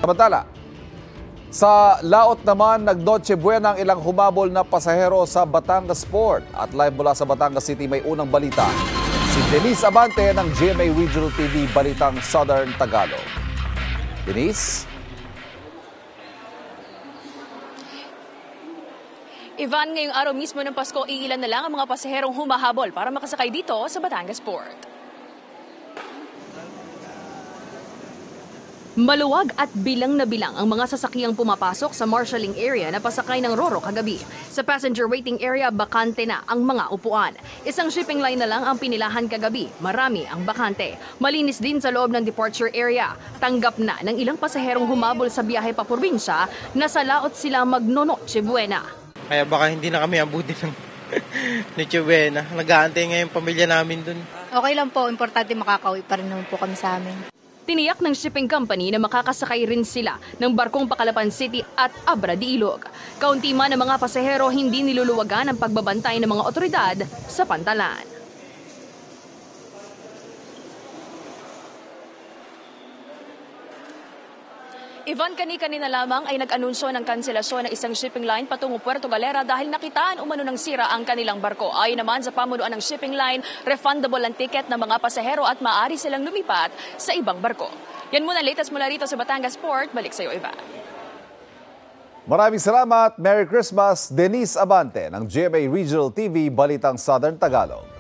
Samantala, sa laot naman, nag-Noche Buena ang ilang humabol na pasahero sa Batangas Port. At live mula sa Batangas City may unang balita. Si Denise Abante ng GMA Regional TV, Balitang Southern Tagalog. Denise? Ivan, ngayong araw mismo ng Pasko, iilan na lang ang mga pasaherong humahabol para makasakay dito sa Batangas Port. Maluwag at bilang na bilang ang mga sasakyang pumapasok sa marshalling area na pasakay ng Roro kagabi. Sa passenger waiting area, bakante na ang mga upuan. Isang shipping line na lang ang pinilahan kagabi. Marami ang bakante. Malinis din sa loob ng departure area. Tanggap na ng ilang pasaherong humabol sa biyahe pa probinsya na sa laot sila mag-Noche Buena. Kaya baka hindi na kami abutin ng Noche Buena. Nag-aantay nga yung pamilya namin dun. Okay lang po, importante makakauwi pa rin naman po kami sa amin. Tiniyak ng shipping company na makakasakay rin sila ng barkong Pacalapan City at Abra de Ilog. Kaunti man ng mga pasahero hindi niluluwagan ang pagbabantay ng mga otoridad sa pantalan. Ivan, kanina lamang ay nag-anunsyo ng kanselasyon ng isang shipping line patungo Puerto Galera dahil nakitaan umano ng sira ang kanilang barko. Ayon naman sa pamunuan ng shipping line, refundable ang ticket ng mga pasahero at maaari silang lumipat sa ibang barko. Yan muna latest mula rito sa Batangas Port. Balik sa iyo, Ivan. Maraming salamat. Merry Christmas, Denise Abante ng GMA Regional TV, Balitang Southern Tagalog.